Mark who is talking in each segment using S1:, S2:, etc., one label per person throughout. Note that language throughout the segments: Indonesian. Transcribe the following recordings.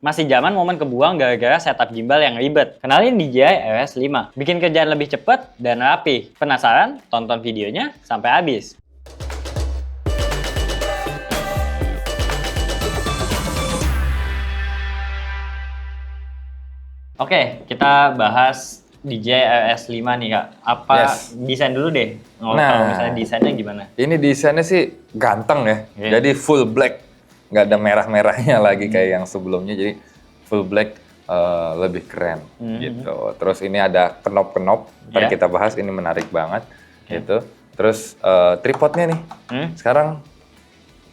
S1: Masih zaman momen kebuang gara-gara setup gimbal yang ribet. Kenalin DJI RS 5. Bikin kerjaan lebih cepat dan rapi. Penasaran? Tonton videonya sampai habis. Oke, kita bahas DJI RS 5 nih Kak. Apa desain dulu deh? Kalau misalnya desainnya gimana?
S2: Ini desainnya sih ganteng ya. Jadi full black. Nggak ada merah-merahnya lagi kayak yang sebelumnya. Jadi full black lebih keren gitu. Terus ini ada knop-knop. Ntar kita bahas, ini menarik banget gitu. Terus tripodnya nih. Sekarang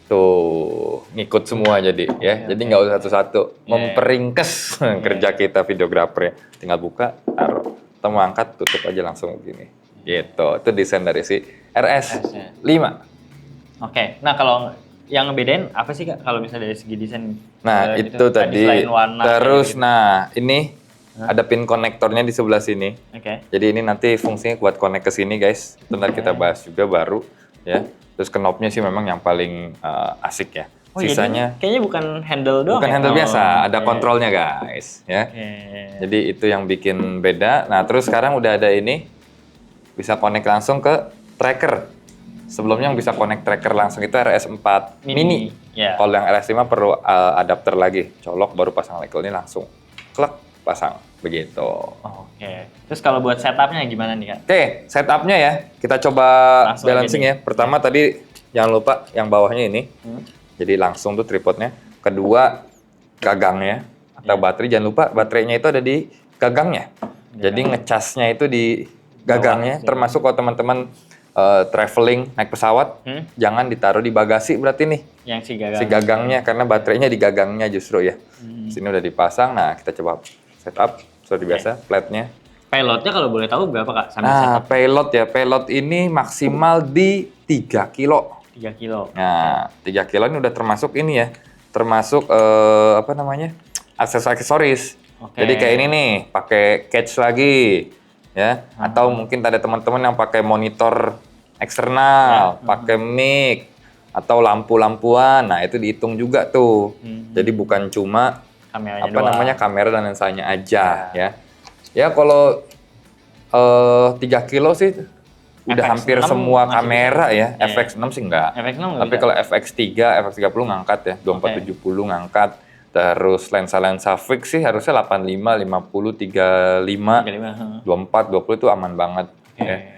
S2: tuh ngikut semua jadi ya. Jadi nggak usah satu-satu. Memperingkes kerja kita videografer ya. Tinggal buka, taruh. Atau mau angkat, tutup aja langsung begini. Gitu. Itu desain dari si RS 5.
S1: Oke. Nah, kalau yang ngebedain apa sih Kak kalau misalnya dari segi desain?
S2: Nah, itu tadi. Terus gitu. Nah, ini ada pin konektornya di sebelah sini. Jadi ini nanti fungsinya buat connect ke sini, guys. Itu nanti kita bahas juga baru ya. Terus knopnya sih memang yang paling asik ya. Sisanya
S1: kayaknya bukan handle doang.
S2: Bukan handle biasa, ada kontrolnya, guys, ya. Jadi itu yang bikin beda. Nah, terus sekarang udah ada ini bisa connect langsung ke tracker. Sebelumnya yang bisa connect tracker langsung itu RS 4 mini. Kalau yang RS 5 perlu adapter lagi, colok baru pasang legal ini langsung klek pasang begitu.
S1: Terus kalau buat setupnya gimana nih Kak?
S2: Setupnya ya kita coba langsung balancing ya. Pertama tadi jangan lupa yang bawahnya ini. Jadi langsung tuh tripodnya. Kedua gagangnya atau baterai, jangan lupa baterainya itu ada di gagangnya. Jadi ngecasnya itu di gagangnya. Termasuk kalau teman-teman traveling naik pesawat, jangan ditaruh di bagasi berarti nih.
S1: Yang
S2: si gagangnya karena baterainya di gagangnya justru ya. Sini udah dipasang. Nah kita coba setup seperti biasa, platnya.
S1: Payloadnya kalau boleh tahu berapa Kak?
S2: Payload ya. Payload ini maksimal di 3 kilo.
S1: 3 kilo.
S2: Nah, 3 kilo ini udah termasuk ini ya. Termasuk aksesoris. Jadi kayak ini nih, pakai catch lagi ya. Atau mungkin ada teman-teman yang pakai monitor eksternal, pakai mic atau lampu-lampuan. Nah, itu dihitung juga tuh. Jadi bukan cuma kamera dan lensanya aja ya. Ya kalau 3 kilo sih udah hampir semua kamera ya. FX6 sih enggak. Tapi kalau FX3, FX30 ngangkat ya. 2470 ngangkat. Terus lensa-lensa fix sih harusnya 85, 50, 35, 24, 20 itu aman banget. Ya.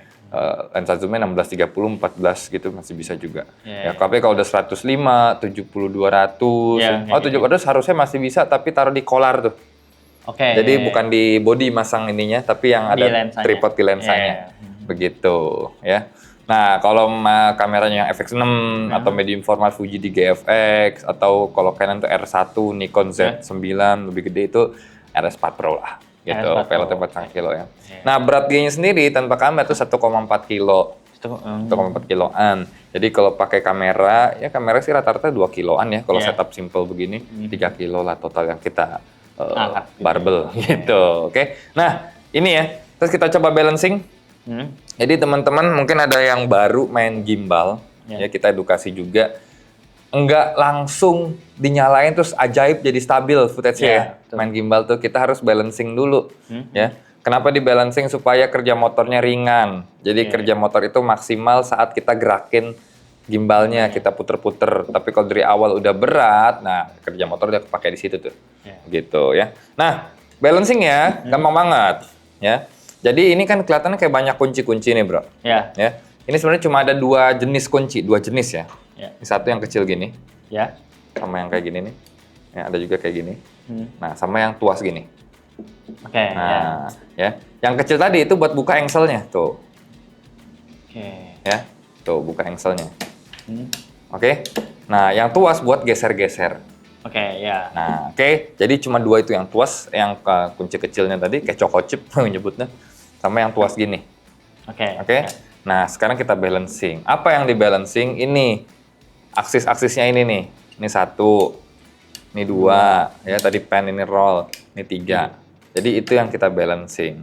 S2: Lensa zoomnya 16, 30, 14 gitu masih bisa juga. Ya, tapi kalau udah 105, 70, 200. 700 harusnya masih bisa tapi taruh di collar tuh. Jadi bukan di body masang ininya, tapi yang ada tripod di lensanya. Begitu ya. Nah, kalau kameranya yang FX6 atau medium format Fuji di GFX atau kalau Canon tuh R1, Nikon Z9 lebih gede itu RS4 Pro lah. Gitu, payloadnya 4 kilo ya. Nah, berat dia sendiri tanpa kamera itu 1,4 kilo. 1,4 kiloan. Jadi kalau pakai kamera, ya kamera sih rata-rata 2 kiloan ya. Kalau setup simple begini, 3 kilo lah total yang kita barbel gitu. Nah, ini ya. Terus kita coba balancing. Jadi teman-teman mungkin ada yang baru main gimbal, ya kita edukasi juga. Enggak langsung dinyalain terus ajaib jadi stabil footage-nya ya. Main gimbal tuh kita harus balancing dulu ya. Kenapa di balancing? Supaya kerja motornya ringan. Jadi kerja motor itu maksimal saat kita gerakin gimbalnya, kita puter-puter. Tapi kalau dari awal udah berat, nah kerja motor udah kepake di situ tuh. Gitu ya. Nah, balancing ya gampang banget ya. Jadi ini kan kelihatannya kayak banyak kunci-kunci nih bro. Ya. Ini sebenarnya cuma ada 2 jenis kunci, 2 jenis ya. Ini satu yang kecil gini. Sama yang kayak gini nih. Ya, ada juga kayak gini. Nah, sama yang tuas gini. Nah, ya. Yang kecil tadi itu buat buka engselnya tuh. Ya, tuh buka engselnya. Nah, yang tuas buat geser-geser. Nah, jadi cuma 2 itu yang tuas, yang kunci kecilnya tadi kayak choco chip nyebutnya, sama yang tuas gini. Nah, sekarang kita balancing. Apa yang di balancing? Ini aksis-aksisnya ini nih. Ini 1, ini 2, ya tadi pen ini roll, ini 3. Jadi itu yang kita balancing.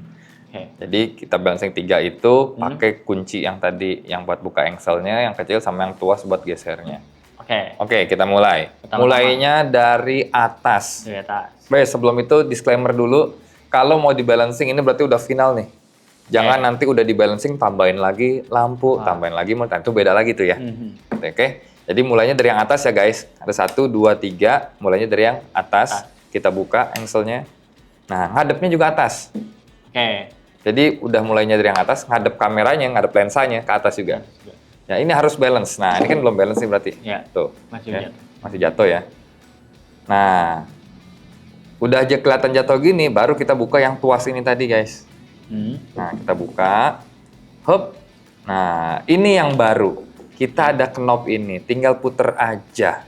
S2: Jadi kita balancing 3 itu pakai kunci yang tadi yang buat buka engselnya, yang kecil sama yang tuas buat gesernya. Oke, kita mulai. Mulainya dari atas. Sebelum itu disclaimer dulu. Kalau mau di balancing ini berarti udah final nih. Jangan nanti udah di balancing tambahin lagi lampu, tambahin lagi motor. Itu beda lagi tuh ya. Oke. Jadi mulainya dari yang atas ya guys. Ada 1, 2, 3. Mulainya dari yang atas. Kita buka engsel-nya. Nah, ngadepnya juga atas.
S1: Oke.
S2: Jadi udah mulainya dari yang atas, ngadep kameranya, ngadep lensanya ke atas juga. Ya ini harus balance. Nah ini kan belum balance nih berarti.
S1: Ya.
S2: Tuh.
S1: Masih
S2: ya.
S1: jatuh.
S2: Masih jatuh ya. Nah, udah aja kelihatan jatuh gini, baru kita buka yang tuas ini tadi guys. Nah kita buka. Hop. Nah ini yang baru. Kita ada knob ini, tinggal puter aja.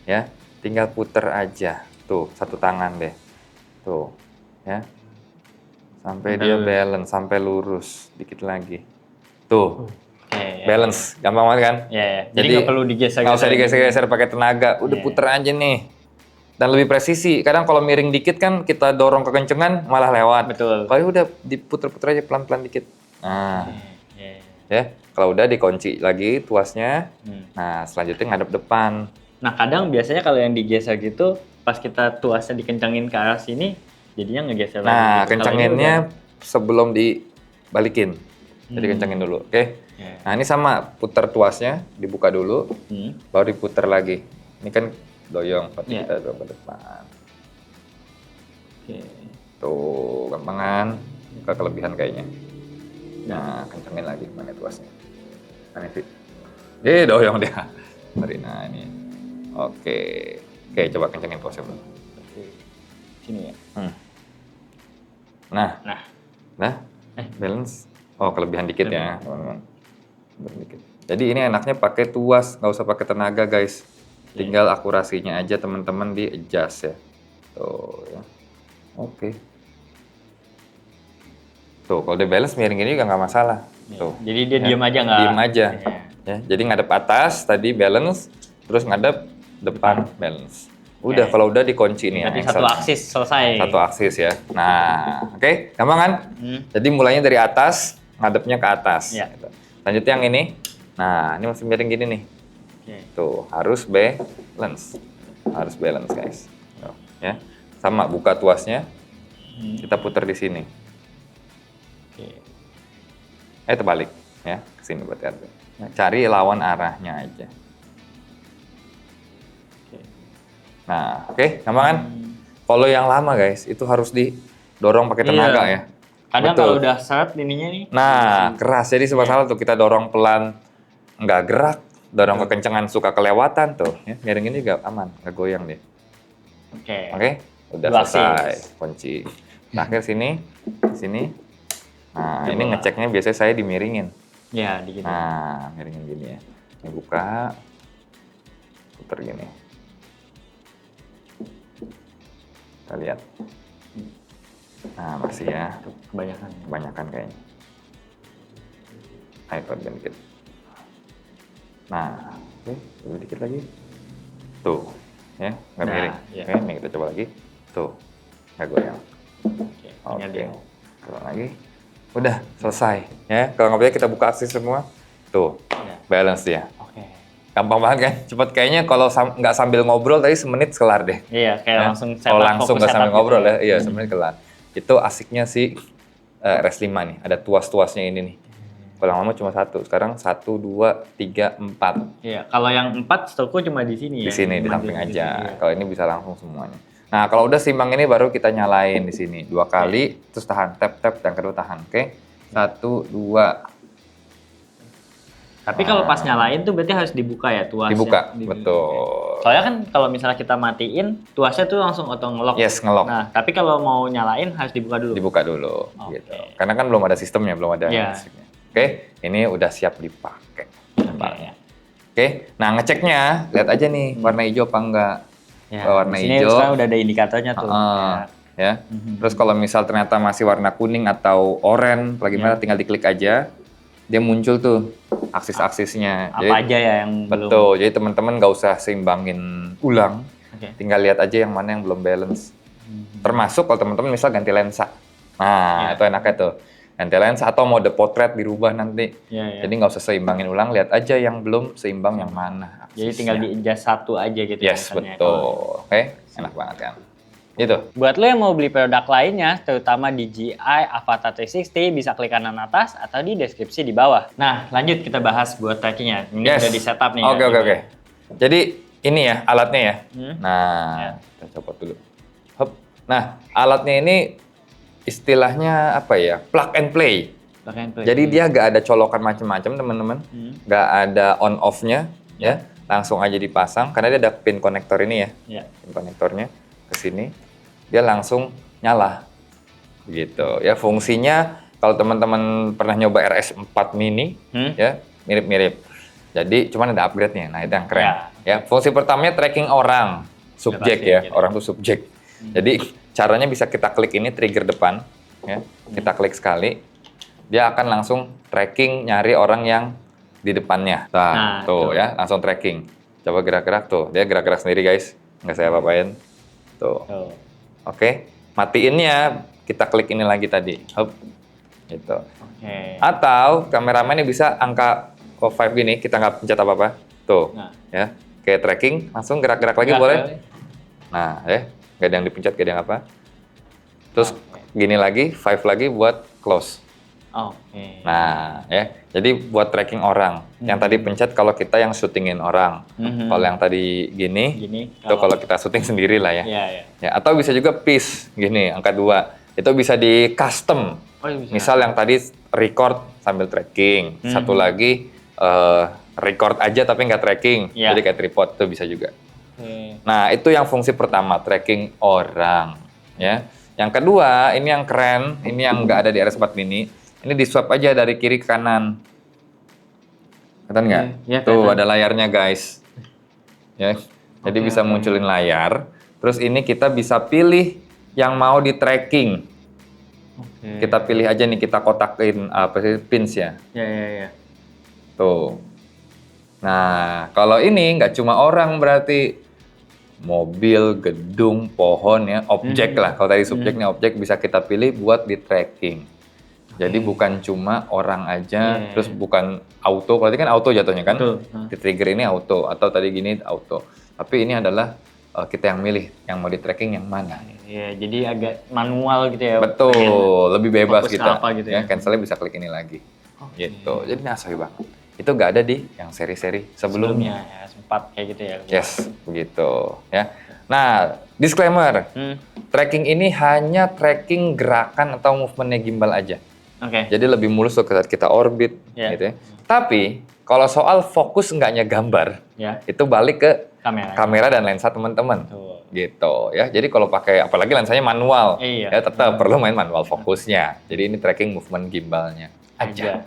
S2: Ya, tinggal puter aja. Tuh, satu tangan deh. Tuh, ya. Sampai dia balance, sampai lurus. Dikit lagi. Tuh. Balance. Gampang banget kan?
S1: Ya. Jadi nggak perlu digeser.
S2: Nggak usah digeser-geser pakai tenaga. Udah puter aja nih. Dan lebih presisi. Kadang kalau miring dikit kan kita dorong kekencengan malah lewat.
S1: Betul.
S2: Kalau udah diputer-puter aja pelan-pelan dikit. Nah. Ya. Kalau udah dikunci lagi tuasnya. Nah, selanjutnya ngadep depan.
S1: Nah, kadang biasanya kalau yang digeser gitu, pas kita tuasnya dikencengin ke arah sini, jadinya ngegeser lagi.
S2: Nah, kencenginnya sebelum dibalikin. Jadi kencengin dulu, oke? Nah, ini sama, putar tuasnya, dibuka dulu, baru diputar lagi. Ini kan doyong, tapi kita dorong ke depan. Tuh, gampangan. Buka kelebihan kayaknya. Nah, kencengin lagi, mana tuasnya. Mana sih? Doyong dia. Nah, ini. Oke, coba kencengin tuasnya dulu.
S1: Sini ya.
S2: Nah, balance. Oh, kelebihan dikit ya, teman-teman. Dikit. Jadi ini enaknya pakai tuas, nggak usah pakai tenaga, guys. Tinggal akurasinya aja teman-teman di adjust ya. Tuh, ya. Oke. Tuh, kalau dia balance miring ini juga nggak masalah. Tuh.
S1: Jadi dia diam aja nggak?
S2: Diam aja. Ya, jadi ngadep atas tadi balance, terus ngadep depan balance. Udah, kalau udah dikunci nih.
S1: Berarti satu aksis selesai.
S2: Satu aksis ya. Nah, oke, gampang kan? Jadi mulainya dari atas, ngadepnya ke atas. Gitu. Lanjut yang ini. Nah, ini masih miring gini nih. Tuh, harus balance. Harus balance, guys. Tuh, ya. Sama, buka tuasnya. Kita putar di sini. Terbalik. Ya, ke sini berarti. Cari lawan arahnya aja. Nah, oke, gampang kan? Kalau yang lama guys, itu harus didorong pakai tenaga ya.
S1: Kadang kalau udah seret ininya nih.
S2: Nah, keras. Jadi serba salah tuh, kita dorong pelan, nggak gerak. Dorong kekencengan suka kelewatan tuh. Ya, miring ini juga aman, nggak goyang deh. Oke, udah selesai. Kunci. Terakhir sini. Nah, ini ngeceknya biasanya saya dimiringin.
S1: Ya, dikit.
S2: Nah, miringin gini ya. Ini buka, puter gini. Kita lihat. Nah, masih ya. Kebanyakan kayaknya. Ayo, kelebihan dikit. Nah, oke, lebih dikit lagi. Tuh, ya, nggak miring. Oke, ini kita coba lagi. Tuh, nggak goyang. Oke, kurang lagi. Udah, selesai. Ya, kalau nggak bisa kita buka aksis semua. Tuh, balance dia. Gampang banget kan? Cepet kayaknya kalau nggak sambil ngobrol tadi semenit kelar deh.
S1: Iya, kayak langsung
S2: kalau langsung nggak sambil ngobrol ya, iya semenit kelar. Itu asiknya si RS5 nih, ada tuas-tuasnya ini nih. Kalau lama cuma satu, sekarang 1, 2, 3, 4.
S1: Iya, kalau yang 4 stokku cuma di sini ya.
S2: Di sini, di samping aja. Kalau ini bisa langsung semuanya. Nah, kalau udah seimbang ini baru kita nyalain di sini 2 kali, terus tahan, tap, yang kedua tahan, oke? 1, 2.
S1: Tapi kalau pas nyalain tuh berarti harus dibuka ya tuasnya?
S2: Dibuka, betul.
S1: Soalnya kan kalau misalnya kita matiin, tuasnya tuh langsung auto ngelock.
S2: Yes, ngelock.
S1: Nah, tapi kalau mau nyalain harus dibuka dulu?
S2: Dibuka dulu, gitu. Karena kan belum ada sistemnya, belum ada listriknya. Oke, ini udah siap dipakai. Oke, nah ngeceknya, lihat aja nih warna hijau apa enggak.
S1: Ya,
S2: warna
S1: hijau. Sekarang udah ada indikatornya tuh.
S2: Ya. Terus kalau misal ternyata masih warna kuning atau oranye, lagi merah, tinggal diklik aja. Dia muncul tuh aksis-aksisnya.
S1: Apa aja ya yang belum.
S2: Betul, jadi teman-teman nggak usah seimbangin ulang. Tinggal lihat aja yang mana yang belum balance. Termasuk kalau teman-teman misal ganti lensa. Nah, itu enaknya tuh. Ganti lensa atau mode portrait dirubah nanti. Jadi nggak usah seimbangin ulang, lihat aja yang belum seimbang yang mana aksisnya.
S1: Jadi tinggal di-adjust satu aja gitu.
S2: Yes, betul. Oke, enak banget kan. Itu.
S1: Buat lo yang mau beli produk lainnya, terutama DJI Avata 360, bisa klik kanan atas atau di deskripsi di bawah. Nah, lanjut kita bahas buat trackingnya. Ini udah di setup nih.
S2: Oke. Jadi ini ya alatnya ya. Nah,
S1: Ya.
S2: kita copot dulu. Hop. Nah, alatnya ini istilahnya apa ya? Plug and play. Jadi dia nggak ada colokan macam-macam teman-teman. Nggak ada on off-nya ya. Langsung aja dipasang karena dia ada pin konektor ini ya. Pin konektornya ke sini. Dia langsung nyala. Gitu ya. Fungsinya kalau teman-teman pernah nyoba RS4 Mini ya, mirip-mirip. Jadi cuman ada upgrade-nya. Nah, itu yang keren. Ya, fungsi pertamanya tracking orang, subjek ya.
S1: Gitu.
S2: Orang tuh subjek. Jadi caranya bisa kita klik ini trigger depan ya. Kita klik sekali. Dia akan langsung tracking nyari orang yang di depannya. Nah, tuh ya, langsung tracking. Coba gerak-gerak tuh. Dia gerak-gerak sendiri, guys. Nggak saya apa-apain. Tuh. Oke. Matiinnya kita klik ini lagi tadi. Hop. Gitu. Atau kameramen ini bisa angka 5 gini, kita nggak pencet apa-apa. Tuh. Ya. Kayak tracking, langsung gerak-gerak lagi boleh. Nah, ya. Nggak ada yang dipencet, nggak ada yang apa. Terus gini lagi, 5 lagi buat close. Nah, ya. Jadi buat tracking orang. Yang tadi pencet kalau kita yang syutingin orang. Kalau yang tadi gini itu kalau kita syuting sendiri lah ya. Ya. Atau bisa juga piece, gini, angka 2. Itu bisa di custom. Misal yang tadi record sambil tracking. Satu lagi record aja tapi nggak tracking. Jadi kayak tripod, itu bisa juga. Nah, itu yang fungsi pertama, tracking orang. Ya. Yang kedua, ini yang keren, ini yang nggak ada di RS4 Mini. Ini di swap aja dari kiri ke kanan. Kelihatan nggak? Tuh ada layarnya, guys. Ya. Jadi bisa munculin layar. Terus ini kita bisa pilih yang mau di tracking. Kita pilih aja nih, kita kotakin pins ya. Tuh. Nah, kalau ini nggak cuma orang berarti mobil, gedung, pohon ya, objek lah. Kalau tadi subjeknya objek bisa kita pilih buat di tracking. Jadi bukan cuma orang aja, terus bukan auto. Berarti kan auto jatuhnya kan? Di trigger ini auto, atau tadi gini auto. Tapi ini adalah kita yang milih, yang mau di tracking yang mana.
S1: Jadi agak manual gitu ya.
S2: Betul, lebih bebas kita.
S1: Gitu ya.
S2: Cancelnya bisa klik ini lagi. Gitu. Jadi asli banget. Itu nggak ada di yang seri-seri sebelumnya.
S1: Ya, sempat kayak gitu ya.
S2: Yes, begitu ya. Nah, disclaimer. Tracking ini hanya tracking gerakan atau movementnya gimbal aja. Jadi lebih mulus saat kita orbit gitu ya. Tapi kalau soal fokus enggaknya gambar, itu balik ke kamera dan lensa teman-teman. Gitu ya. Jadi kalau pakai apalagi lensanya manual, ya tetap perlu main manual fokusnya. Jadi ini tracking movement gimbalnya aja.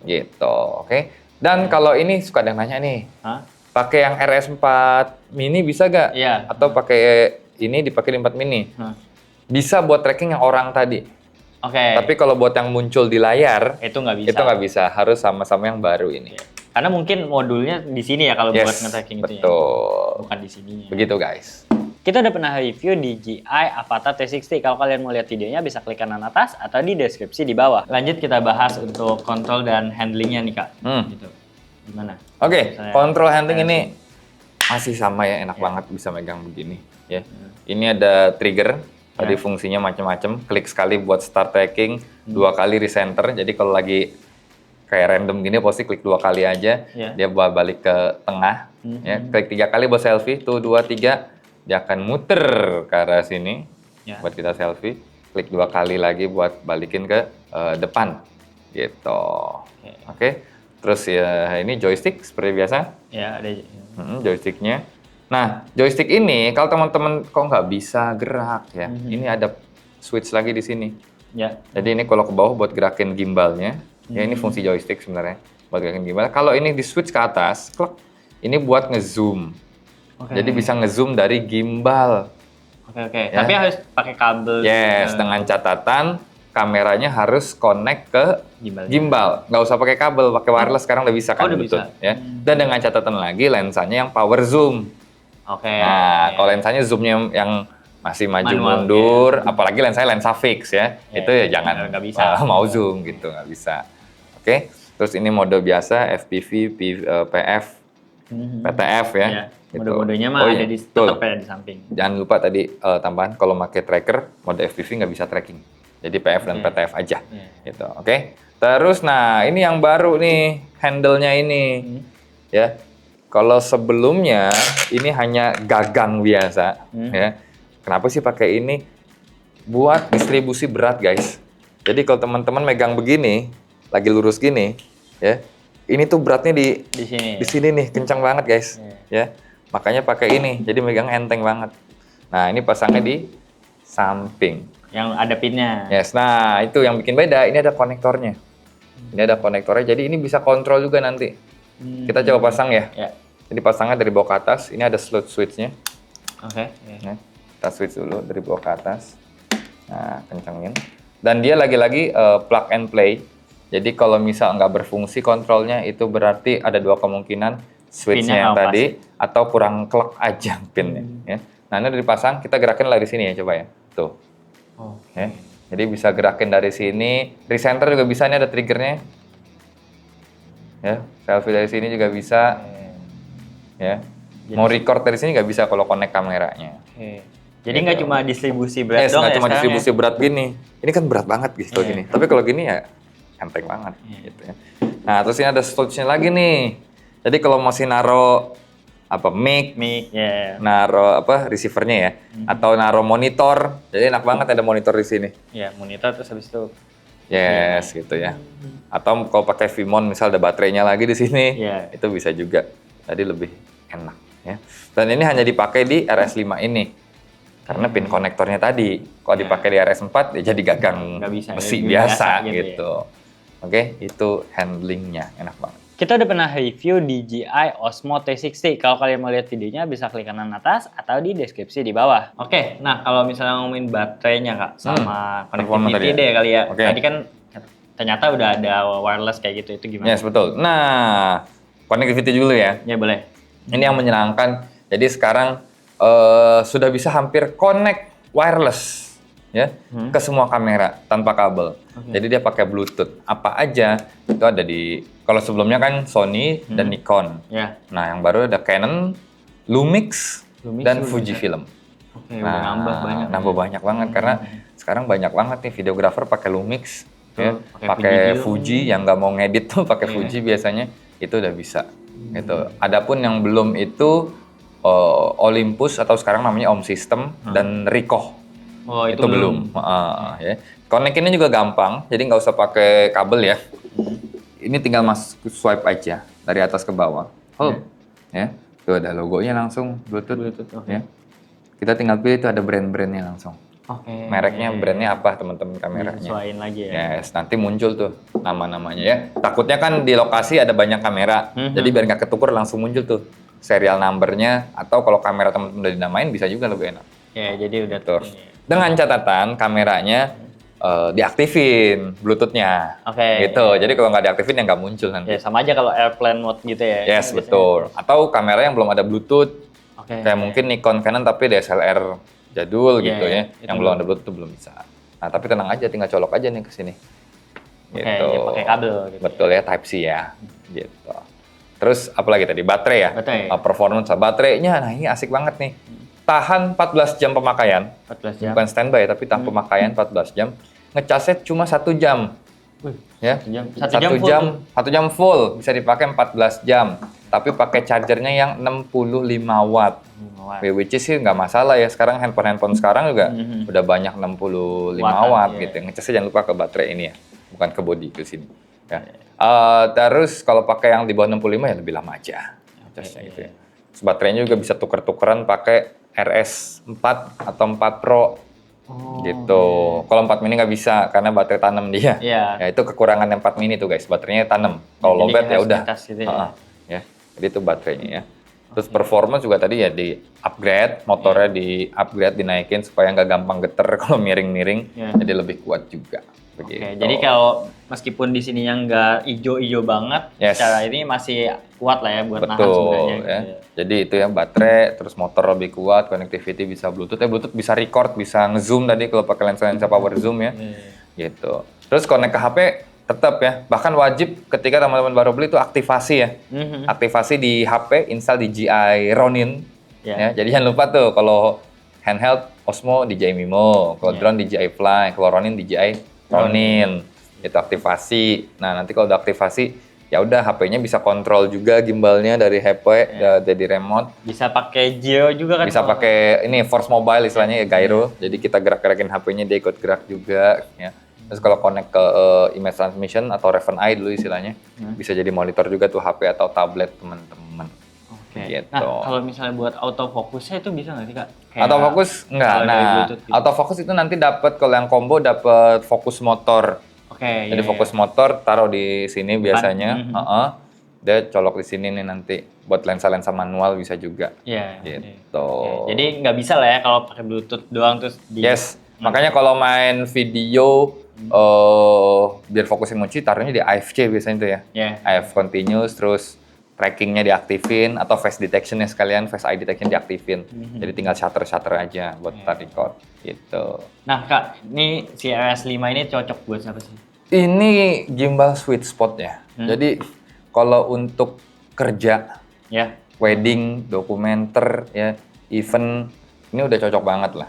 S2: Gitu, oke. Dan kalau ini suka ada yang nanya nih, pakai yang RS4 Mini bisa gak? Atau pakai ini dipakai di 4 Mini? Bisa buat tracking yang orang tadi. Tapi kalau buat yang muncul di layar, itu nggak bisa. Harus sama-sama yang baru ini.
S1: Karena mungkin modulnya di sini ya kalau buat nge-tracking itu ya. Bukan di sininya.
S2: Begitu, guys.
S1: Kita udah pernah review DJI Avata 360. Kalau kalian mau lihat videonya bisa klik kanan atas atau di deskripsi di bawah. Lanjut kita bahas untuk kontrol dan handlingnya nih, Kak. Gitu. Gimana?
S2: Kontrol handling ini masih sama ya, enak banget bisa megang begini ya. Ini ada trigger. Tadi fungsinya macam-macam. Klik sekali buat start tracking, 2 kali recenter. Jadi kalau lagi kayak random gini, pasti klik 2 kali aja. Dia balik ke tengah. Ya, klik 3 kali buat selfie. Tuh 2, 3. Dia akan muter ke arah sini buat kita selfie. Klik 2 kali lagi buat balikin ke depan. Gitu. Oke. Terus ya ini joystick seperti biasa.
S1: Ya, ada
S2: joysticknya. Nah, joystick ini kalau teman-teman kok nggak bisa gerak ya, ini ada switch lagi di sini. Jadi ini kalau ke bawah buat gerakin gimbalnya. Ya ini fungsi joystick sebenarnya buat gerakin gimbal. Kalau ini di switch ke atas, klik, ini buat ngezoom. Jadi bisa ngezoom dari gimbal.
S1: Ya? Tapi harus pakai kabel.
S2: Dengan catatan kameranya harus connect ke gimbal. Nggak usah pakai kabel, pakai wireless sekarang udah bisa kan?
S1: Udah bisa.
S2: Ya. Dan dengan catatan lagi lensanya yang power zoom. Nah, kalau lensanya zoomnya yang masih maju mundur, apalagi lensanya lensa fix ya, itu ya jangan
S1: nggak bisa.
S2: Mau zoom gitu, nggak bisa. Oke. Terus ini mode biasa, FPV, PF, PTF ya. Gitu.
S1: Mode-modenya mah ada di tetap ya di samping.
S2: Jangan lupa tadi tambahan kalau pakai tracker mode FPV nggak bisa tracking. Jadi PF dan PTF aja. Gitu. Oke. Terus nah ini yang baru nih handle-nya ini. Ya. Kalau sebelumnya ini hanya gagang biasa ya. Kenapa sih pakai ini? Buat distribusi berat, guys. Jadi kalau teman-teman megang begini, lagi lurus gini, ya. Ini tuh beratnya di
S1: sini.
S2: Di sini nih, kencang banget, guys. Ya. Makanya pakai ini. Jadi megang enteng banget. Nah, ini pasangnya di samping.
S1: Yang ada pinnya.
S2: Yes. Nah, itu yang bikin beda. Ini ada konektornya. Ini ada konektornya. Jadi ini bisa kontrol juga nanti. Kita coba pasang ya. Jadi pasangnya dari bawah ke atas. Ini ada slot switch-nya.
S1: Oke.
S2: Nah, kita switch dulu dari bawah ke atas. Nah, kencengin. Dan dia lagi-lagi plug and play. Jadi kalau misal nggak berfungsi kontrolnya, itu berarti ada dua kemungkinan. Switch-nya yang tadi, atau kurang klek aja pinnya. Ya. Nah, ini udah dipasang, kita gerakin dari sini ya, coba ya. Tuh. Ya. Jadi bisa gerakin dari sini. Recenter juga bisa, ini ada triggernya. Ya, selfie dari sini juga bisa. Ya. Mau record dari sini nggak bisa kalau connect kameranya.
S1: Jadi nggak cuma distribusi berat doang
S2: nggak
S1: ya
S2: cuma distribusi
S1: ya?
S2: berat gini. Ini kan berat banget gitu gini. Tapi kalau gini ya enteng banget gitu ya. Nah, terus ini ada storage-nya lagi nih. Jadi kalau masih naro mic, naro receiver-nya ya, atau naro monitor. Jadi enak banget ada monitor di sini.
S1: Ya, monitor terus habis itu.
S2: Yes, gitu ya. Atau kalau pakai Vimon misal ada baterainya lagi di sini, itu bisa juga. Jadi lebih enak ya. Dan ini hanya dipakai di RS5 ini. Karena pin konektornya tadi, kalau dipakai di RS4 ya jadi gagang besi biasa gitu. Oke, itu handlingnya enak banget.
S1: Kita udah pernah review DJI Osmo T60. Kalau kalian mau lihat videonya bisa klik kanan atas atau di deskripsi di bawah. Oke, nah kalau misalnya ngomongin baterainya Kak, sama connectivity deh kali ya. Tadi kan ternyata udah ada wireless kayak gitu, itu gimana?
S2: Yes, betul. Nah, connectivity dulu ya.
S1: Ya boleh.
S2: Ini yang menyenangkan. Jadi sekarang sudah bisa hampir connect wireless ya ke semua kamera tanpa kabel. Jadi dia pakai Bluetooth. Apa aja itu ada di, kalau sebelumnya kan Sony dan Nikon. Nah, yang baru ada Canon, Lumix dan Fujifilm. Nah, nambah banyak banget karena sekarang banyak banget nih videografer pakai Lumix, ya, pakai Fuji yang nggak mau ngedit tuh pakai Fuji biasanya, itu udah bisa. Gitu. Adapun yang belum itu Olympus atau sekarang namanya Om System dan Ricoh. Itu belum. Ya. Connect ini juga gampang, jadi nggak usah pakai kabel ya. Ini tinggal swipe aja dari atas ke bawah. Ya. Tuh ada logonya langsung Bluetooth. Ya. Kita tinggal pilih itu ada brand-brandnya langsung. Mereknya, brandnya apa teman-teman kameranya.
S1: Sesuaiin lagi ya.
S2: Yes, nanti muncul tuh nama-namanya ya. Takutnya kan di lokasi ada banyak kamera, jadi biar nggak ketuker langsung muncul tuh serial numbernya, atau kalau kamera teman-teman udah dinamain bisa juga lebih enak.
S1: Ya, jadi udah
S2: tuh. Dengan catatan kameranya diaktifin Bluetooth-nya. Gitu. Jadi kalau nggak diaktifin ya nggak muncul nanti.
S1: Ya, sama aja kalau airplane mode gitu ya.
S2: Yes, betul. Atau kamera yang belum ada Bluetooth. Kayak mungkin Nikon, Canon tapi DSLR jadul gitu ya. Yang belum ada Bluetooth belum bisa. Nah, tapi tenang aja, tinggal colok aja nih ke sini. Gitu.
S1: Pakai kabel gitu.
S2: Betul ya, Type C ya. Gitu. Terus apalagi tadi? Baterai ya? Performance baterainya, nah ini asik banget nih. Tahan 14 jam pemakaian.
S1: 14 jam.
S2: Bukan standby tapi tahan pemakaian 14 jam. Ngecasnya cuma 1 jam. Ya. 1 jam full bisa dipakai 14 jam. Tapi pakai chargernya yang 65 watt. Which is sih nggak masalah ya. Sekarang handphone sekarang juga udah banyak 65 watt gitu. Ngecasnya jangan lupa ke baterai ini ya. Bukan ke body ke sini. Ya. Terus kalau pakai yang di bawah 65 ya lebih lama aja. Gitu ya. Terus baterainya juga bisa tuker-tukeran pakai RS4 atau 4 Pro. Gitu. Kalau 4 mini nggak bisa karena baterai tanam dia. Ya itu kekurangan yang 4 mini tuh guys, baterainya tanam. Kalau lowbat ya udah.
S1: Gitu ya.
S2: Jadi itu baterainya ya. Terus performance juga tadi ya di upgrade, motornya di upgrade, dinaikin supaya nggak gampang geter kalau miring-miring. Jadi lebih kuat juga. Begitu.
S1: Jadi kalau meskipun di sininya nggak ijo-ijo banget, secara ini masih kuat lah ya buat nahan sebenarnya.
S2: Ya. Jadi itu ya baterai, terus motor lebih kuat, connectivity bisa Bluetooth. Bluetooth bisa record, bisa ngezoom tadi kalau pakai lensa power zoom ya. Gitu. Terus connect ke HP tetap ya. Bahkan wajib ketika teman-teman baru beli itu aktivasi ya. Aktivasi di HP, install DJI Ronin. Ya, jadi jangan lupa tuh kalau handheld Osmo DJI Mimo, kalau drone DJI Fly, kalau Ronin DJI Ronin. Itu aktivasi. Nah, nanti kalau udah aktivasi, ya udah HP-nya bisa kontrol juga gimbalnya dari HP, dari remote.
S1: Bisa pakai Geo juga kan?
S2: Bisa pakai ini Force Mobile istilahnya ya, gyro. Jadi kita gerak-gerakin HP-nya, dia ikut gerak juga ya. Terus kalau connect ke image transmission atau Raven Eye dulu istilahnya, bisa jadi monitor juga tuh HP atau tablet teman-teman. Gitu.
S1: Nah, kalau misalnya buat autofocusnya itu bisa nggak sih, Kak?
S2: Autofocus enggak. Nah, gitu. Autofocus itu nanti dapat kalau yang combo dapat fokus motor. Jadi fokus motor taruh di sini biasanya. Dia colok di sini nih nanti. Buat lensa-lensa manual bisa juga. Gitu.
S1: Jadi nggak bisa lah ya kalau pakai Bluetooth doang terus di...
S2: Yes. Makanya kalau main video biar fokusnya kunci taruhnya di AFC biasanya tuh ya. AF continuous terus trackingnya diaktifin atau face detectionnya sekalian, face eye detection diaktifin. Jadi tinggal shutter aja buat record gitu.
S1: Nah Kak, ini si RS5 ini cocok buat siapa sih?
S2: Ini gimbal sweet spot ya. Jadi kalau untuk kerja, wedding, dokumenter, ya, event, ini udah cocok banget lah.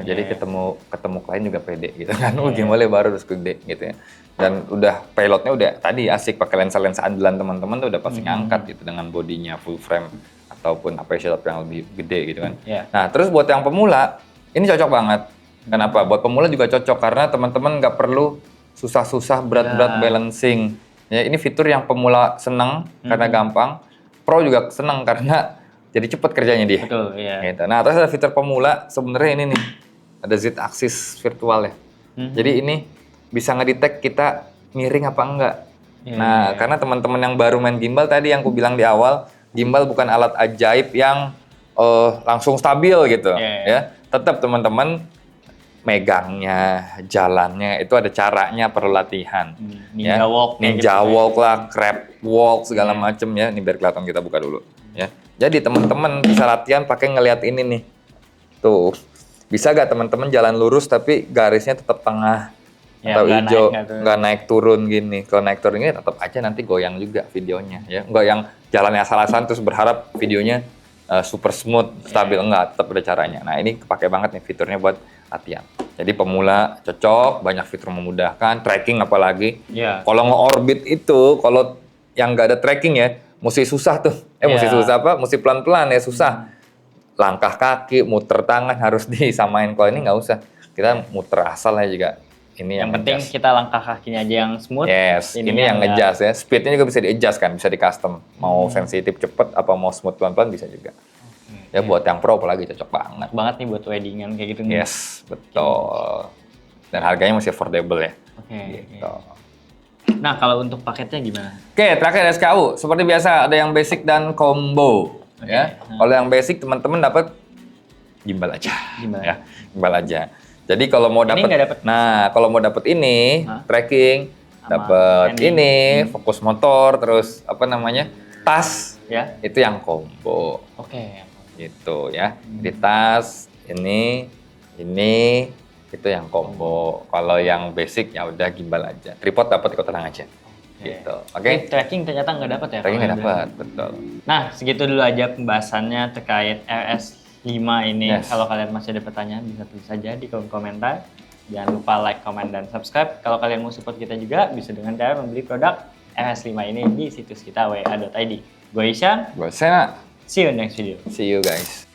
S2: Jadi ketemu klien juga pede gitu kan. Gimbalnya baru terus gede gitu ya. Dan udah payloadnya udah tadi asik pakai lensa-lensa andalan teman-teman tuh udah pasti ngangkat gitu dengan bodinya full frame ataupun aperture yang lebih gede gitu kan. Nah, terus buat yang pemula ini cocok banget. Kenapa? Buat pemula juga cocok karena teman-teman nggak perlu susah-susah berat-berat balancing. Ya, ini fitur yang pemula senang karena gampang. Pro juga senang karena jadi cepet kerjanya dia.
S1: Betul, iya.
S2: Gitu. Nah, terus ada fitur pemula sebenarnya ini nih. Ada Z-axis virtual ya. Jadi ini bisa ngedetect kita miring apa enggak. Karena teman-teman yang baru main gimbal tadi yang aku bilang di awal, gimbal bukan alat ajaib yang langsung stabil gitu. Ya, tetap teman-teman megangnya, jalannya itu ada caranya, perlu latihan. Ninja walk lah, crab walk segala macem ya. Ini biar kelihatan, kita buka dulu ya. Jadi teman-teman bisa latihan pakai ngelihat ini nih. Tuh. Bisa gak teman-teman jalan lurus tapi garisnya tetap tengah atau hijau, nggak naik turun gini. Kalau naik turun ini tetap aja nanti goyang juga videonya ya. Nggak yang jalannya asal-asalan terus berharap videonya super smooth, stabil, enggak, tetap ada caranya. Nah, ini kepake banget nih fiturnya buat latihan. Jadi pemula cocok, banyak fitur memudahkan, tracking apalagi. Kalau nge-orbit itu, kalau yang nggak ada tracking ya, mesti susah tuh. Mesti susah apa? Mesti pelan-pelan ya, susah. Langkah kaki, muter tangan harus disamain. Kalau ini nggak usah. Kita muter asal aja juga. Ini
S1: yang penting kita langkah kakinya aja yang smooth.
S2: Ini yang nge-adjust ya. Speednya juga bisa di-adjust kan, bisa di-custom. Mau sensitif cepet, apa mau smooth pelan-pelan bisa juga. Ya buat yang pro apalagi cocok banget.
S1: Banget nih buat weddingan kayak gitu nih.
S2: Yes, betul. Dan harganya masih affordable ya. Gitu.
S1: Nah, kalau untuk paketnya gimana?
S2: Terakhir SKU. Seperti biasa ada yang basic dan combo. Ya. Kalau yang basic teman-teman dapat gimbal aja. Gimbal aja. Jadi kalau mau dapat, kalau mau dapat ini tracking, dapat ini fokus motor, terus tas, itu yang combo. Gitu ya. Di tas ini itu yang combo. Kalau yang basic ya udah gimbal aja. Tripod dapat, ikut tenang aja. Gitu.
S1: Tracking ternyata nggak dapat ya?
S2: Tracking nggak dapat, betul.
S1: Nah, segitu dulu aja pembahasannya terkait RS5 ini. Kalau kalian masih ada pertanyaan bisa tulis saja di kolom komentar. Jangan lupa like, comment, dan subscribe. Kalau kalian mau support kita juga bisa dengan cara membeli produk RS5 ini di situs kita wa.id. Gue Ishan.
S2: Gue Sena.
S1: See you next video.
S2: See you guys.